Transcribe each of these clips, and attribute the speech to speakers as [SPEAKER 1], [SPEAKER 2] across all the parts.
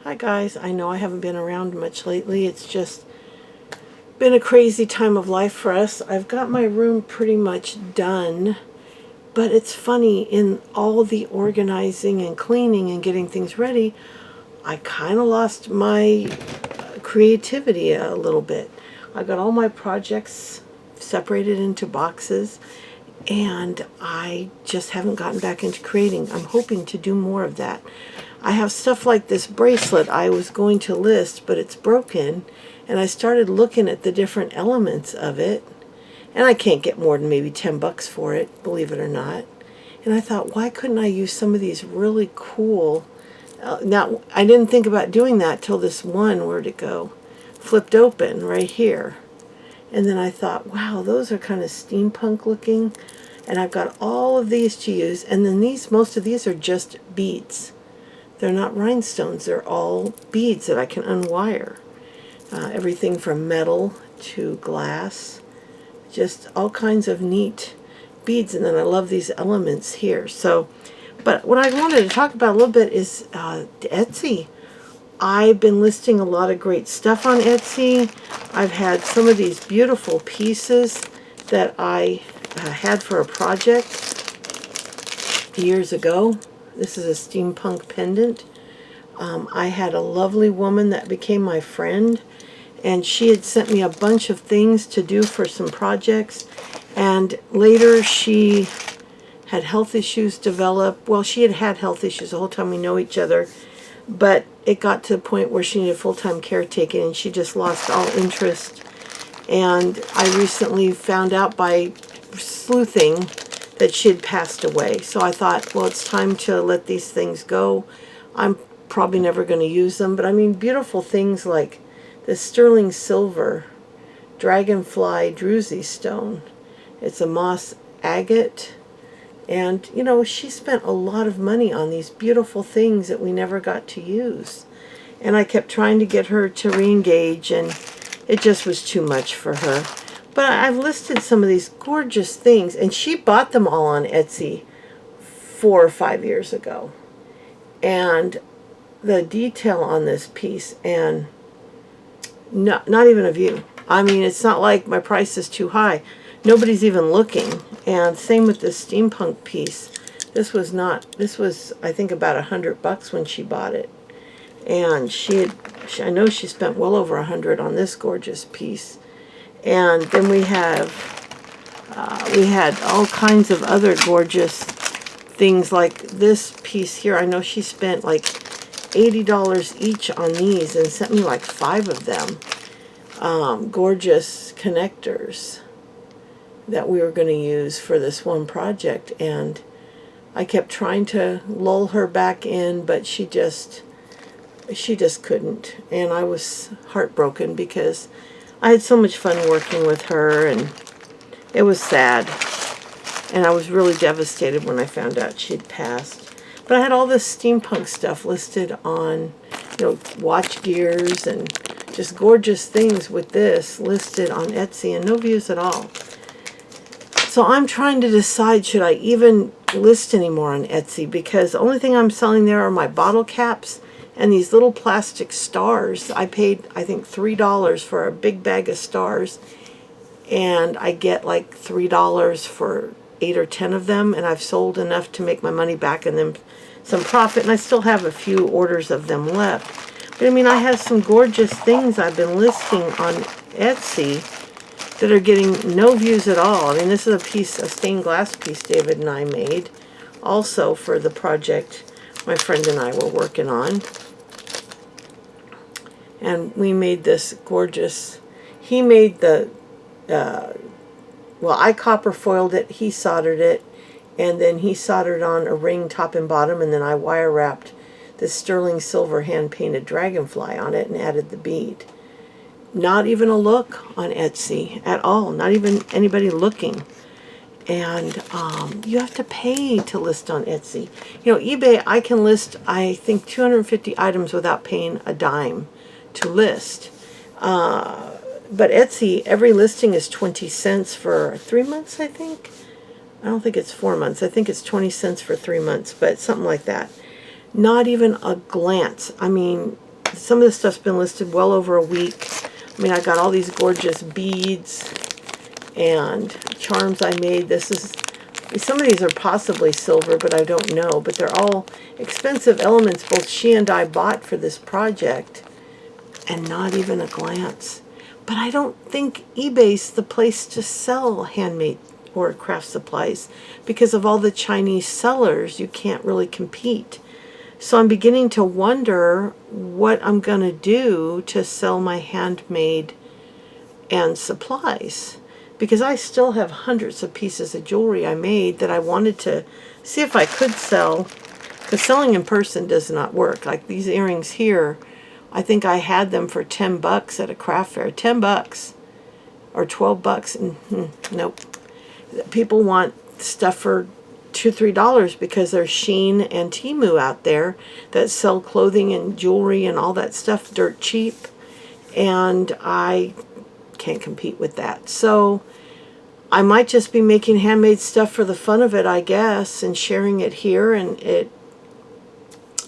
[SPEAKER 1] Hi guys, I know I haven't been around much lately. It's just been a crazy time of life for us. I've got my room pretty much done, but it's funny, in all the organizing and cleaning and getting things ready, I kind of lost my creativity a little bit. I got all my projects separated into boxes, and I just haven't gotten back into creating. I'm hoping to do more of that. I have stuff like this bracelet I was going to list, but it's broken, and I started looking at the different elements of it, and I can't get more than maybe 10 bucks for it, believe it or not. And I thought, why couldn't I use some of these really cool, now I didn't think about doing that till this one, where'd it go, flipped open right here. And then I thought, wow, those are kind of steampunk looking, and I've got all of these to use. And then most of these are just beads. They're not rhinestones, they're all beads that I can unwire. Everything from metal to glass, just all kinds of neat beads. And then I love these elements here. But what I wanted to talk about a little bit is Etsy. I've been listing a lot of great stuff on Etsy. I've had some of these beautiful pieces that I had for a project years ago. This is a steampunk pendant. I had a lovely woman that became my friend, and she had sent me a bunch of things to do for some projects, and later she had health issues develop. Well, she had health issues the whole time we know each other, but it got to the point where she needed full-time caretaking, and she just lost all interest. And I recently found out by sleuthing that she had passed away. So I thought, well, it's time to let these things go. I'm probably never going to use them, but I mean, beautiful things like this sterling silver dragonfly druzy stone. It's a moss agate. And, you know, she spent a lot of money on these beautiful things that we never got to use. And I kept trying to get her to re-engage, and it just was too much for her. But I've listed some of these gorgeous things, and she bought them all on Etsy 4 or 5 years ago. And the detail on this piece, and not even a view. I mean, it's not like my price is too high. Nobody's even looking. And same with this steampunk piece. This was, I think, about $100 when she bought it. And I know she spent well over $100 on this gorgeous piece. And then we had all kinds of other gorgeous things like this piece here. I know she spent like $80 each on these and sent me like 5 of them. Gorgeous connectors that we were going to use for this one project, and I kept trying to lull her back in, but she just couldn't, and I was heartbroken because I had so much fun working with her, and it was sad, and I was really devastated when I found out she'd passed. But I had all this steampunk stuff listed on, watch gears and just gorgeous things with this listed on Etsy, and no views at all. So I'm trying to decide, should I even list anymore on Etsy, because the only thing I'm selling there are my bottle caps and these little plastic stars. I paid, I think, $3 for a big bag of stars, and I get like $3 for 8 or 10 of them, and I've sold enough to make my money back and then some profit, and I still have a few orders of them left. But I mean, I have some gorgeous things I've been listing on Etsy that are getting no views at all. I mean, this is a stained glass piece David and I made, also for the project my friend and I were working on. And we made this gorgeous, he made I copper foiled it, he soldered it, and then he soldered on a ring top and bottom, and then I wire wrapped this sterling silver hand painted dragonfly on it and added the bead. Not even a look on Etsy at all, not even anybody looking. And you have to pay to list on Etsy. eBay, I can list, I think, 250 items without paying a dime to list. But Etsy, every listing is 20 cents for 3 months, I think. I don't think it's 4 months. I think it's 20 cents for 3 months, but something like that. Not even a glance. I mean, some of this stuff's been listed well over a week. I mean, I got all these gorgeous beads and charms I made. Some of these are possibly silver, but I don't know. But they're all expensive elements both she and I bought for this project, and not even a glance. But I don't think eBay's the place to sell handmade or craft supplies because of all the Chinese sellers. You can't really compete. So I'm beginning to wonder what I'm going to do to sell my handmade and supplies, because I still have hundreds of pieces of jewelry I made that I wanted to see if I could sell, because selling in person does not work. Like these earrings here, I think I had them for $10 at a craft fair. $10 or $12, and nope. People want stuff for $2, $3 because there's Shein and Temu out there that sell clothing and jewelry and all that stuff dirt cheap, and I can't compete with that. So I might just be making handmade stuff for the fun of it, I guess, and sharing it here. And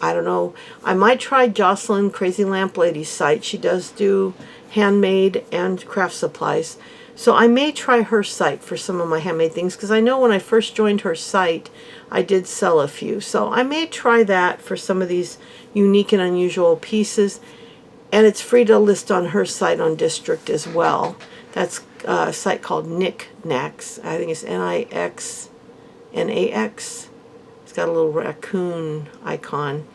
[SPEAKER 1] I don't know, I might try Jocelyn, Crazy Lamp Lady's site. She does do handmade and craft supplies. So I may try her site for some of my handmade things, because I know when I first joined her site, I did sell a few. So I may try that for some of these unique and unusual pieces. And it's free to list on her site on District as well. That's a site called Knickknacks. I think it's Nixnax. It's got a little raccoon icon.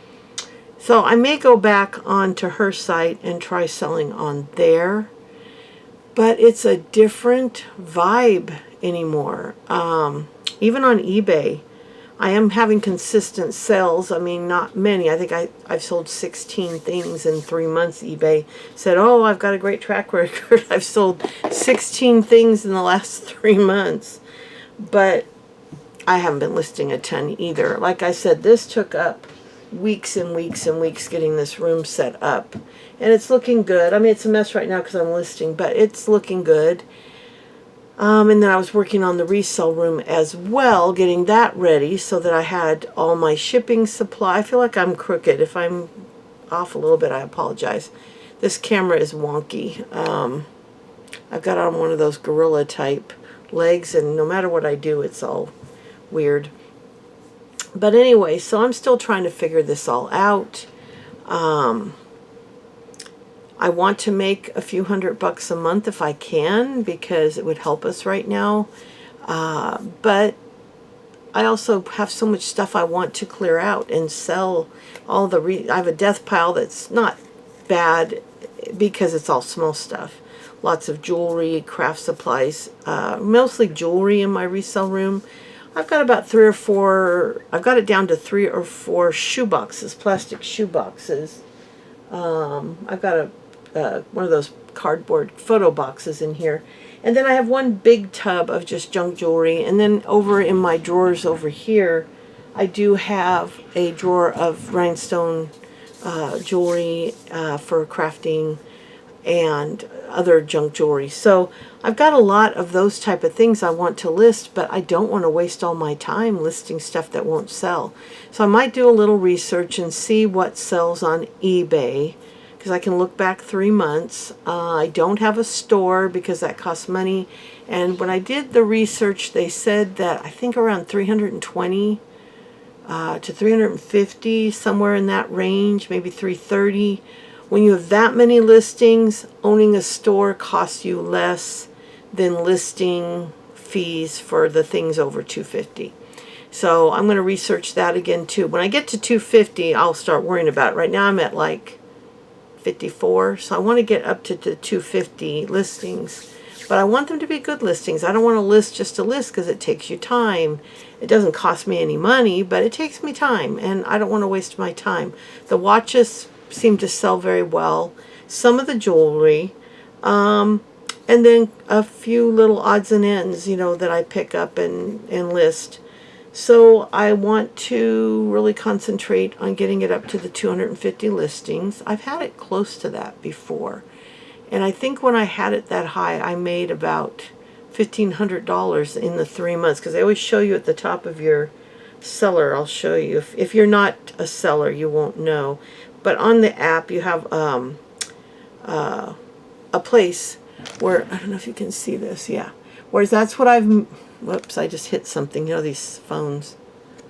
[SPEAKER 1] So I may go back onto her site and try selling on there. But it's a different vibe anymore. Even on eBay, I am having consistent sales. I mean, not many. I think I've sold 16 things in 3 months. eBay said, oh, I've got a great track record. I've sold 16 things in the last 3 months. But I haven't been listing a ton either. Like I said, this took up weeks and weeks and weeks getting this room set up. And it's looking good. I mean, it's a mess right now because I'm listing, but it's looking good. And then I was working on the resale room as well, getting that ready so that I had all my shipping supply. I feel like I'm crooked. If I'm off a little bit, I apologize. This camera is wonky. I've got on one of those gorilla type legs, and no matter what I do, it's all weird. But anyway, so I'm still trying to figure this all out. I want to make a few $100 a month if I can, because it would help us right now. But I also have so much stuff I want to clear out and sell. I have a death pile that's not bad because it's all small stuff. Lots of jewelry, craft supplies, mostly jewelry in my resale room. I've got about 3 or 4, I've got it down to 3 or 4 shoe boxes, plastic shoe boxes. I've got one of those cardboard photo boxes in here. And then I have one big tub of just junk jewelry. And then over in my drawers over here, I do have a drawer of rhinestone jewelry for crafting and other junk jewelry. So I've got a lot of those type of things I want to list, but I don't want to waste all my time listing stuff that won't sell. So I might do a little research and see what sells on eBay, because I can look back 3 months. I don't have a store because that costs money. And when I did the research, they said that I think around 320 to 350, somewhere in that range, maybe 330. When you have that many listings, owning a store costs you less than listing fees for the things over 250. So I'm going to research that again too. When I get to 250, I'll start worrying about it. Right now I'm at like 54, so I want to get up to the 250 listings. But I want them to be good listings. I don't want to list just to list, because it takes you time. It doesn't cost me any money, but it takes me time, and I don't want to waste my time. The watches seem to sell very well. Some of the jewelry, and then a few little odds and ends, that I pick up and list. So I want to really concentrate on getting it up to the 250 listings. I've had it close to that before. And I think when I had it that high, I made about $1,500 in the 3 months, because they always show you at the top of your seller. I'll show you. If you're not a seller, you won't know. But on the app, you have a place where, I don't know if you can see this, yeah. Whereas that's what whoops, I just hit something. You know, these phones.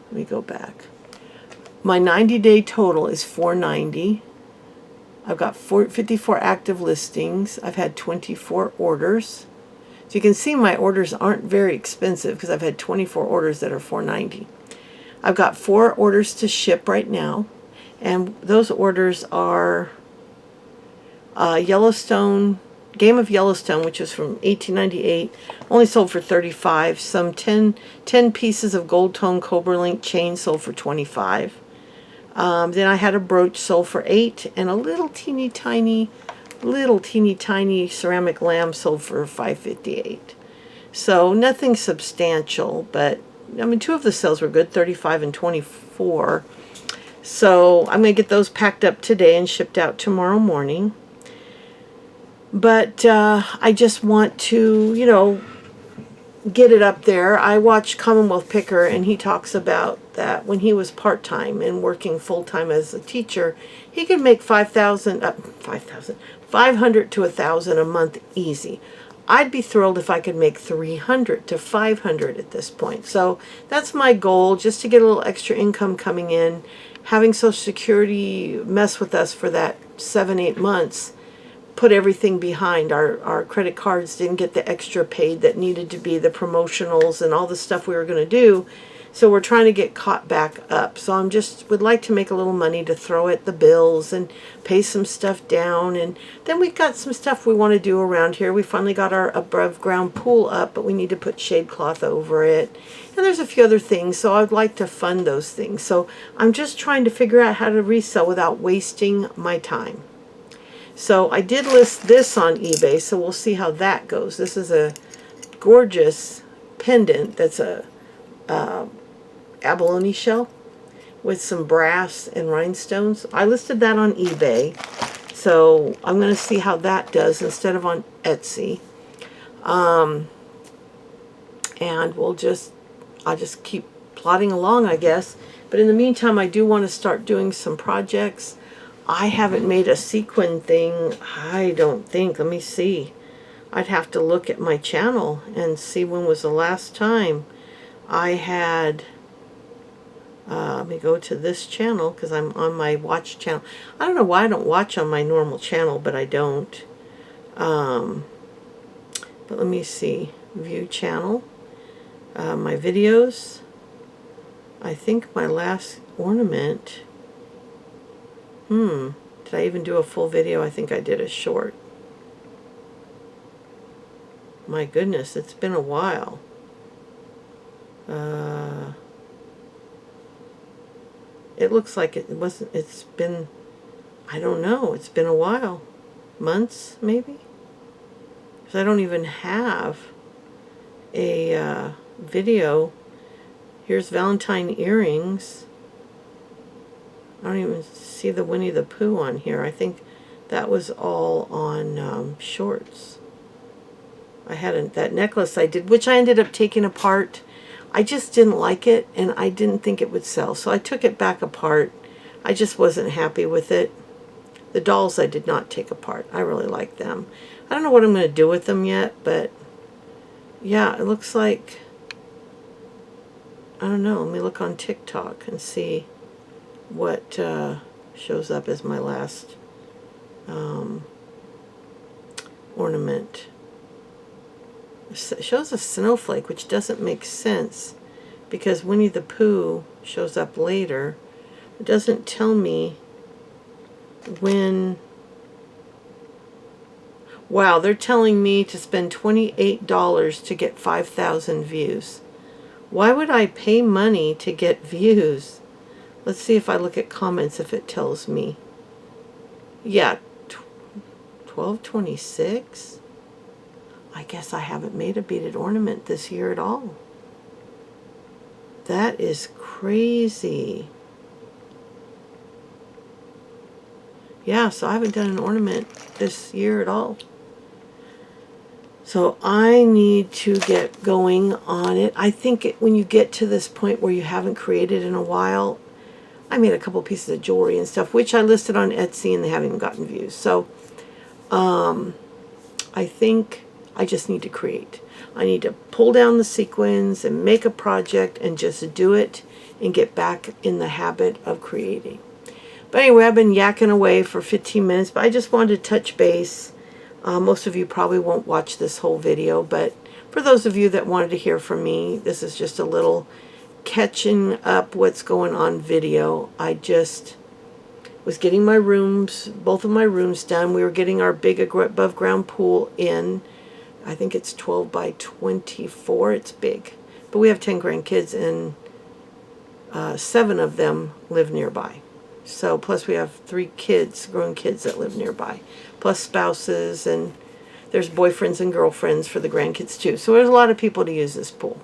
[SPEAKER 1] Let me go back. My 90-day total is $490. I've got 54 active listings. I've had 24 orders. So you can see my orders aren't very expensive because I've had 24 orders that are $490. I've got 4 orders to ship right now, and those orders are Yellowstone, Game of Yellowstone, which is from 1898, only sold for $35. Some 10 pieces of gold tone Cobra Link chain sold for $25. Then I had a brooch sold for $8, and a little teeny tiny ceramic lamb sold for $5.58. So nothing substantial, but I mean, 2 of the sales were good, 35 and 24. So I'm going to get those packed up today and shipped out tomorrow morning. But I just want to, you know, get it up there. I watch Commonwealth Picker, and he talks about that when he was part-time and working full-time as a teacher, he could make 500 to 1,000 a month easy. I'd be thrilled if I could make 300 to 500 at this point. So that's my goal, just to get a little extra income coming in. Having Social Security mess with us for that 7-8 months put everything behind. Our credit cards didn't get the extra paid that needed to be, the promotionals and all the stuff we were going to do. So we're trying to get caught back up. So I'm just would like to make a little money to throw at the bills and pay some stuff down. And then we've got some stuff we want to do around here. We finally got our above ground pool up, but we need to put shade cloth over it. And there's a few other things, so I'd like to fund those things. So I'm just trying to figure out how to resell without wasting my time. So I did list this on eBay, so we'll see how that goes. This is a gorgeous pendant that's a abalone shell with some brass and rhinestones. I listed that on eBay, so I'm going to see how that does instead of on Etsy. And I'll just keep plodding along, I guess. But in the meantime, I do want to start doing some projects. I haven't made a sequin thing, I don't think. Let me see. I'd have to look at my channel and see when was the last time I had, let me go to this channel because I'm on my watch channel. I don't know why I don't watch on my normal channel, but I don't. But let me see. View channel. My videos. I think my last ornament... did I even do a full video? I think I did a short. My goodness, it's been a while. It looks like it's been, I don't know, it's been a while. Months, maybe? Because I don't even have a video. Here's Valentine earrings. I don't even see the Winnie the Pooh on here. I think that was all on shorts. I had that necklace I did, which I ended up taking apart. I just didn't like it, and I didn't think it would sell. So I took it back apart. I just wasn't happy with it. The dolls I did not take apart. I really like them. I don't know what I'm going to do with them yet, but yeah, it looks like, I don't know. Let me look on TikTok and see what shows up as my last ornament. It shows a snowflake, which doesn't make sense because Winnie the Pooh shows up later. It doesn't tell me when. Wow, they're telling me to spend $28 to get 5,000 views. Why would I pay money to get views? Let's see if I look at comments if it tells me. Yeah, 1226. I guess I haven't made a beaded ornament this year at all. That is crazy. Yeah, so I haven't done an ornament this year at all. So I need to get going on it. I think when you get to this point where you haven't created in a while, I made a couple pieces of jewelry and stuff, which I listed on Etsy, and they haven't even gotten views. So I think I just need to create. I need to pull down the sequins and make a project and just do it and get back in the habit of creating. But anyway, I've been yakking away for 15 minutes, but I just wanted to touch base. Most of you probably won't watch this whole video, but for those of you that wanted to hear from me, this is just a little catching up what's going on video. I just was getting my rooms, both of my rooms done. We were getting our big above ground pool in. I think it's 12 by 24. It's big. But we have 10 grandkids, and 7 of them live nearby. So plus we have 3 kids, grown kids that live nearby, plus spouses, and there's boyfriends and girlfriends for the grandkids too. So there's a lot of people to use this pool.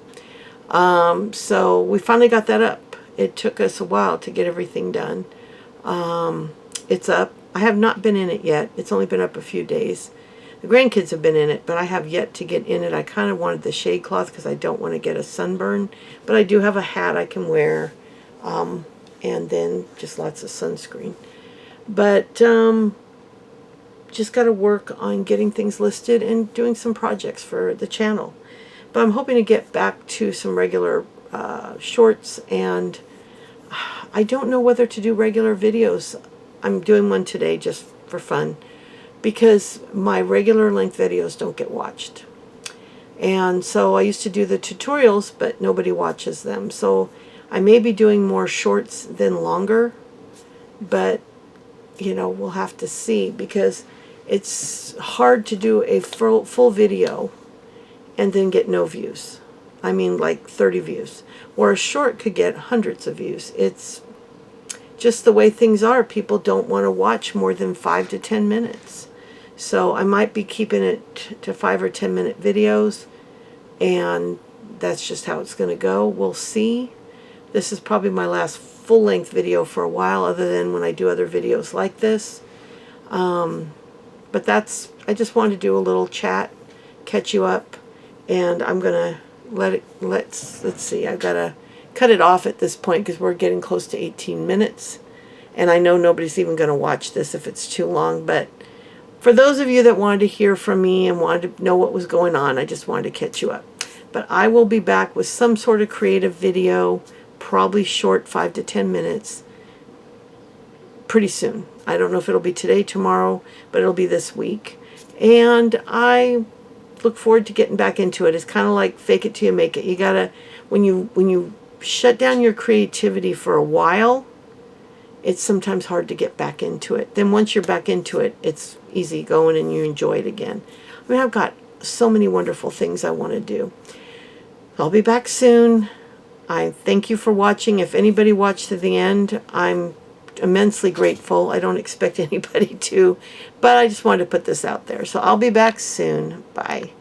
[SPEAKER 1] So we finally got that up. It took us a while to get everything done. It's up. I have not been in it yet. It's only been up a few days. The grandkids have been in it, but I have yet to get in it. I kind of wanted the shade cloth because I don't want to get a sunburn, but I do have a hat I can wear, and then just lots of sunscreen. But just got to work on getting things listed and doing some projects for the channel. But I'm hoping to get back to some regular shorts, and I don't know whether to do regular videos. I'm doing one today just for fun, because my regular length videos don't get watched. And so I used to do the tutorials, but nobody watches them. So I may be doing more shorts than longer, but you know, we'll have to see, because it's hard to do a full video and then get no views. I mean, like 30 views. Or a short could get hundreds of views. It's just the way things are. People don't want to watch more than 5 to 10 minutes. So I might be keeping it to 5 or 10 minute videos, and that's just how it's going to go. We'll see. This is probably my last full-length video for a while, other than when I do other videos like this. But I just wanted to do a little chat, catch you up, and I'm going to let's see, I've got to cut it off at this point because we're getting close to 18 minutes. And I know nobody's even going to watch this if it's too long, but for those of you that wanted to hear from me and wanted to know what was going on, I just wanted to catch you up. But I will be back with some sort of creative video, probably short, 5 to 10 minutes, pretty soon. I don't know if it'll be today, tomorrow, but it'll be this week. And I look forward to getting back into it. It's kind of like fake it till you make it. You gotta, when you shut down your creativity for a while, it's sometimes hard to get back into it. Then once you're back into it, it's easy going and you enjoy it again. I mean, I've got so many wonderful things I want to do. I'll be back soon. I thank you for watching. If anybody watched to the end, I'm immensely grateful. I don't expect anybody to, but I just wanted to put this out there. So I'll be back soon. Bye.